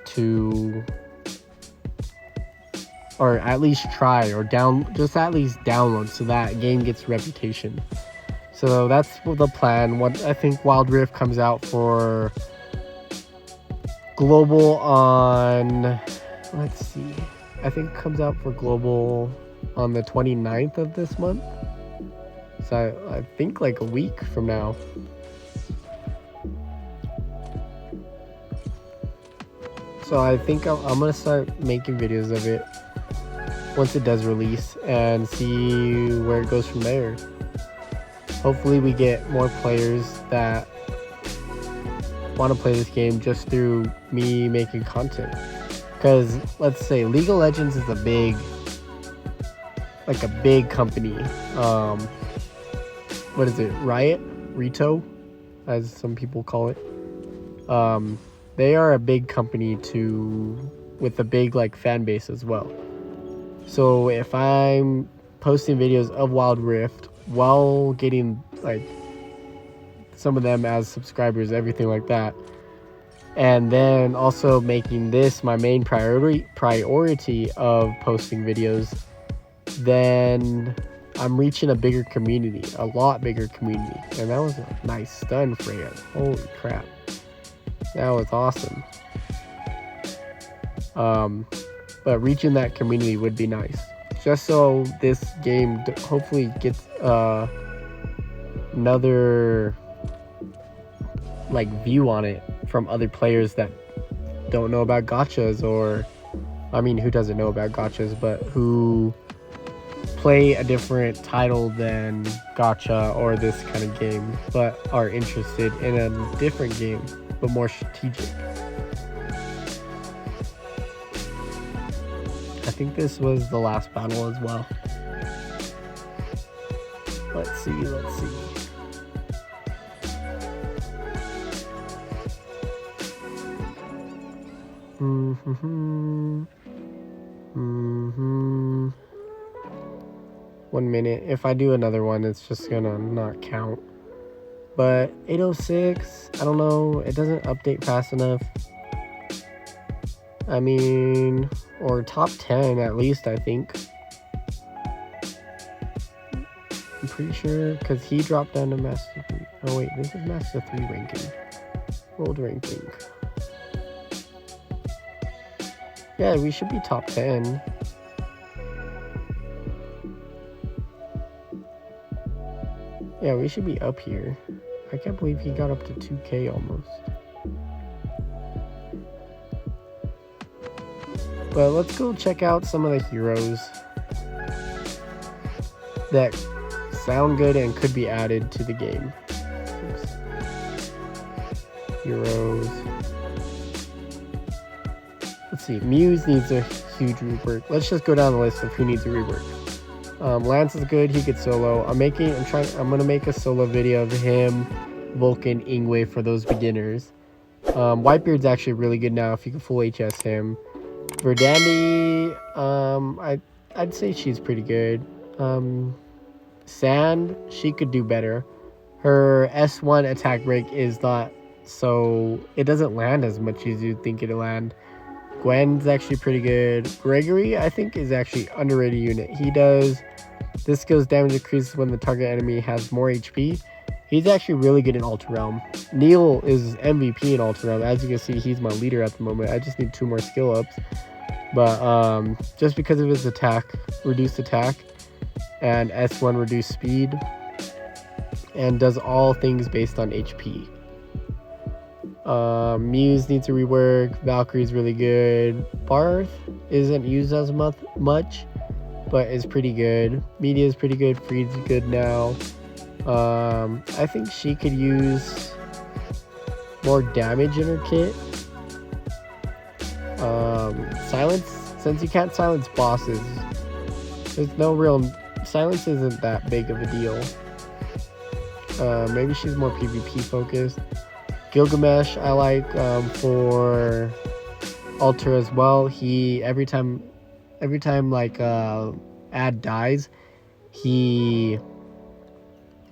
to, or at least try, or just at least download, so that game gets reputation. So that's the plan. What I think Wild Rift comes out for global on, let's see, I think it comes out for global on the 29th of this month. So I think like a week from now. So I think I'm gonna start making videos of it once it does release and see where it goes from there. Hopefully we get more players that want to play this game just through me making content. Because let's say League of Legends is a big company. What is it? Rito, as some people call it. They are a big company with a big like fan base as well. So if I'm posting videos of Wild Rift while getting like some of them as subscribers, everything like that, and then also making this my main priority of posting videos, then I'm reaching a bigger community, a lot bigger community. And that was a nice stun, Freya. Holy crap, that was awesome. But reaching that community would be nice, just so this game hopefully gets another like view on it from other players that don't know about gachas, or I mean, who doesn't know about gachas, but who play a different title than gacha or this kind of game, but are interested in a different game but more strategic. I think this was the last battle as well. Let's see. One minute. If I do another one, it's just gonna not count. But 806, I don't know. It doesn't update fast enough. I mean, or top 10 at least, I think. I'm pretty sure, because he dropped down to Master 3. Oh wait, this is Master 3 ranking. World ranking. Yeah, we should be top 10. Yeah, we should be up here. I can't believe he got up to 2K almost. But let's go check out some of the heroes that sound good and could be added to the game. Oops. Heroes. Let's see. Muse needs a huge rework. Let's just go down the list of who needs a rework. Lance is good. He could solo. I'm gonna make a solo video of him, Vulcan, Ingwe for those beginners. Whitebeard's actually really good now if you can full HS him. Verdandi, I'd say she's pretty good. Sand, she could do better. Her S1 attack break is not so... It doesn't land as much as you'd think it'd land. Gwen's actually pretty good. Gregory, I think, is actually underrated unit. He does... This skill's damage increases when the target enemy has more HP. He's actually really good in Ultra Realm. Neil is MVP in Ultra Realm. As you can see, he's my leader at the moment. I just need 2 more skill ups. But just because of his attack, reduced attack, and S1 reduced speed, and does all things based on HP. Muse needs a rework. Valkyrie's really good. Barth isn't used as much, but is pretty good. Media's pretty good. Freed's good now. I think she could use more damage in her kit. Silence, since you can't silence bosses, there's no real... Silence isn't that big of a deal. Maybe she's more PvP focused. Gilgamesh I like for Alter as well. He every time like Ad dies, he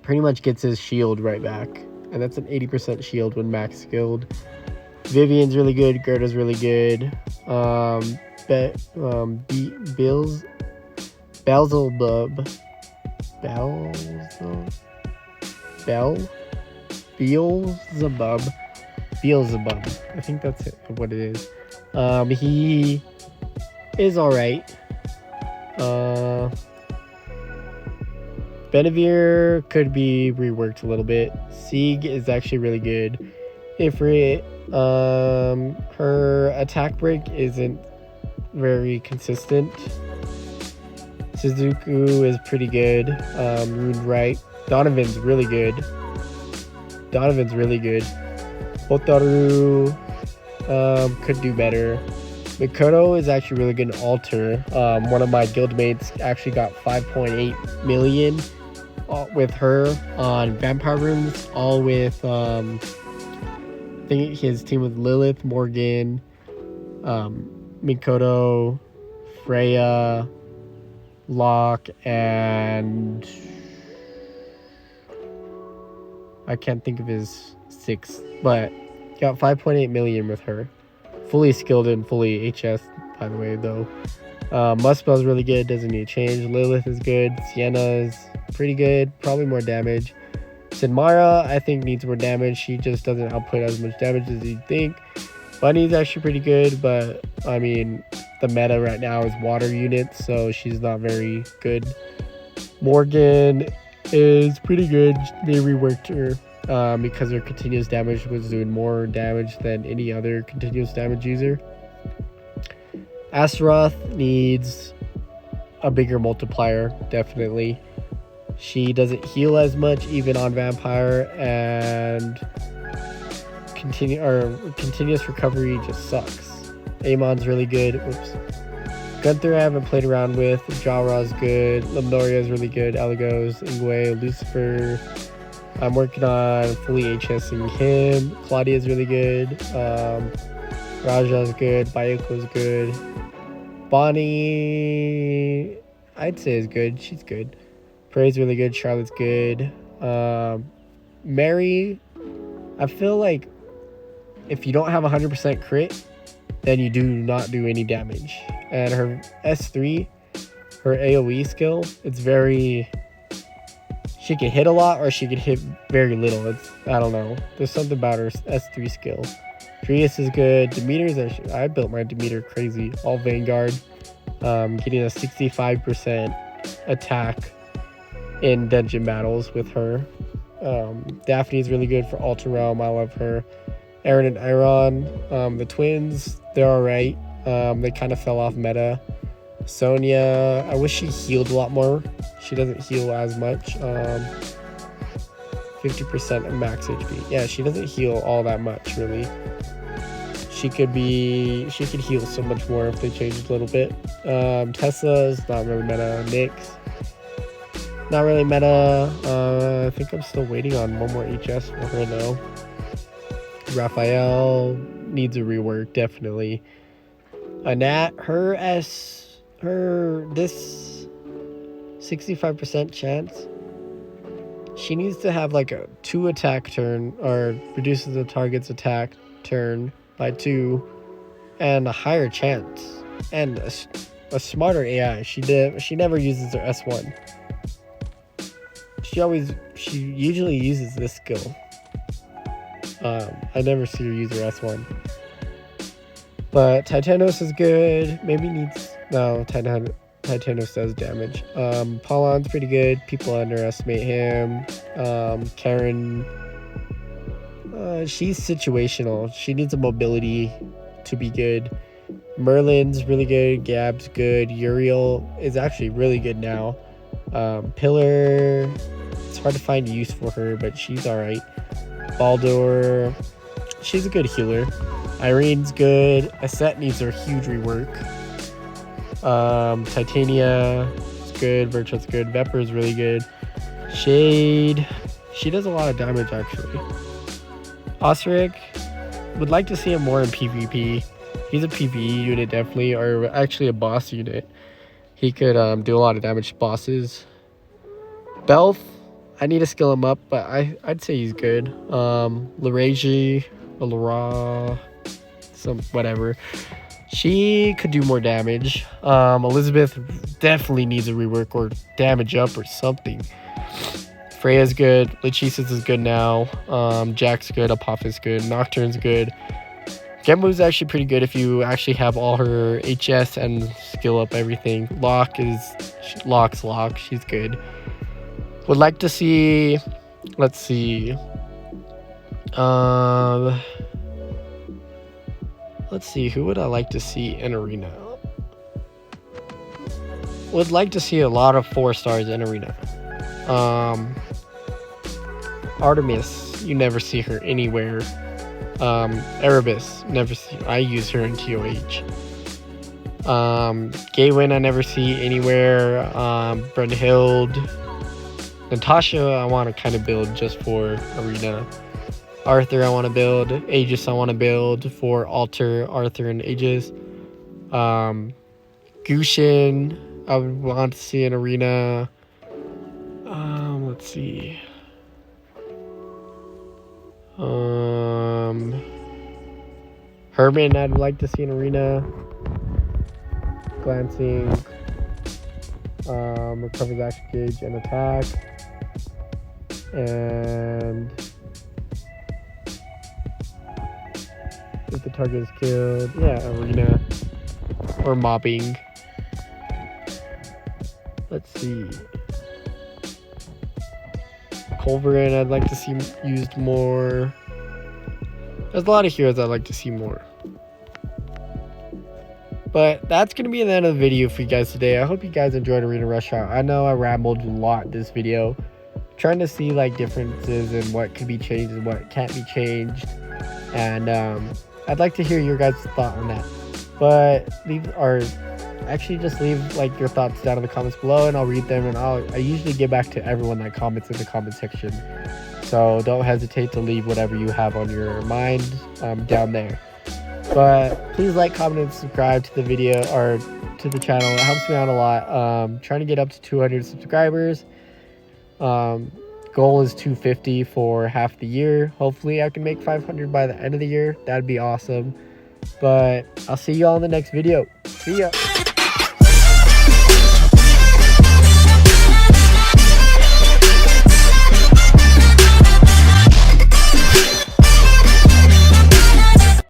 pretty much gets his shield right back, and that's an 80% shield when max skilled. Vivian's really good. Gerda's really good. Beelzebub. I think that's what it is. He is alright. Benevere could be reworked a little bit. Sieg is actually really good. Ifrit, her attack break isn't very consistent. Suzuku is pretty good. Rune Wright. Donovan's really good. Hotaru could do better. Mikoto is actually really good in Alter. One of my guildmates actually got 5.8 million with her on Vampire Runes, all with I think his team with Lilith, Morgan, Mikoto, Freya, Locke, and I can't think of his 6th, but got 5.8 million with her. Fully skilled and fully HS, by the way, though. Muspel's really good, doesn't need change. Lilith is good. Sienna is pretty good, probably more damage. Sinmara, I think, needs more damage. She just doesn't output as much damage as you'd think. Bunny's actually pretty good, but I mean, the meta right now is water units, so she's not very good. Morgan is pretty good. They reworked her because her continuous damage was doing more damage than any other continuous damage user. Astaroth needs a bigger multiplier, definitely. She doesn't heal as much even on Vampire, and continuous recovery just sucks. Amon's really good. Whoops. Gunther I haven't played around with. Jara's good. Lemnoria is really good. Eligos, Ingwe, Lucifer. I'm working on fully HSing him. Claudia is really good. Raja's good. Bayoko's good. Bonnie, I'd say is good. She's good. Prey's really good. Charlotte's good. Mary, I feel like if you don't have 100% crit, then you do not do any damage. And her S3, her AoE skill, it's very... She can hit a lot or she can hit very little. I don't know. There's something about her S3 skill. Trius is good. Demeter's actually... I built my Demeter crazy. All Vanguard. Getting a 65% attack in dungeon battles with her. Daphne's really good for Ultra Realm. I love her. Aaron and Iron, the twins, they're alright. They kind of fell off meta. Sonya, I wish she healed a lot more. She doesn't heal as much. 50% of max HP. Yeah, she doesn't heal all that much, really. she could heal so much more if they changed a little bit. Tesla's not really meta. Nyx, not really meta. I think I'm still waiting on one more HS for her though. Raphael needs a rework, definitely. Nat, this 65% chance, she needs to have like a 2 attack turn, or reduces the target's attack turn by 2, and a higher chance, and a smarter AI. She never uses her S1. She usually uses this skill. I never see her use her S1. But Titanos is good. Maybe needs... No, Titanos does damage. Paulon's pretty good. People underestimate him. Karen... she's situational. She needs a mobility to be good. Merlin's really good. Gab's good. Uriel is actually really good now. Pillar... It's hard to find use for her, but she's alright. Baldur... She's a good healer. Irene's good. Aset needs her huge rework. Titania is good. Virtue's good. Vepr is really good. Shade, she does a lot of damage actually. Osric, would like to see him more in PvP. He's a PvE unit definitely, or actually a boss unit. He could do a lot of damage to bosses. Belf, I need to skill him up, but I'd say he's good. Laraji, Lara, some whatever. She could do more damage. Elizabeth definitely needs a rework or damage up or something. Freya's good. Lachesis is good now. Jack's good. Apophis good. Nocturne's good. Genmu's actually pretty good if you actually have all her HS and skill up everything. Locke's Locke. She's good. Would like to see... Let's see. Let's see, who would I like to see in Arena? Would like to see a lot of 4 stars in Arena. Artemis, you never see her anywhere. Erebus, never see. I use her in TOH. Gawain, I never see anywhere. Brunhild. Natasha, I want to kind of build just for Arena. Arthur, I want to build. Aegis, I want to build for Alter, Arthur, and Aegis. Gushin, I would want to see an Arena. Let's see. Herman, I'd like to see an Arena. Glancing. Recovers action gauge and attack. And... if the target is killed, yeah, Arena or mobbing. Let's see. Culverin, I'd like to see used more. There's a lot of heroes I'd like to see more. But that's going to be the end of the video for you guys today. I hope you guys enjoyed Arena Rush Hour. I know I rambled a lot this video. Trying to see like differences in what could be changed and what can't be changed. And I'd like to hear your guys' thought on that. But just leave like your thoughts down in the comments below, and I'll read them, and I usually get back to everyone that comments in the comment section. So don't hesitate to leave whatever you have on your mind down there. But please like, comment, and subscribe to the video or to the channel. It helps me out a lot. Trying to get up to 200 subscribers. Goal is 250 for half the year. Hopefully I can make 500 by the end of the year. That'd be awesome. But I'll see you all in the next video. See ya.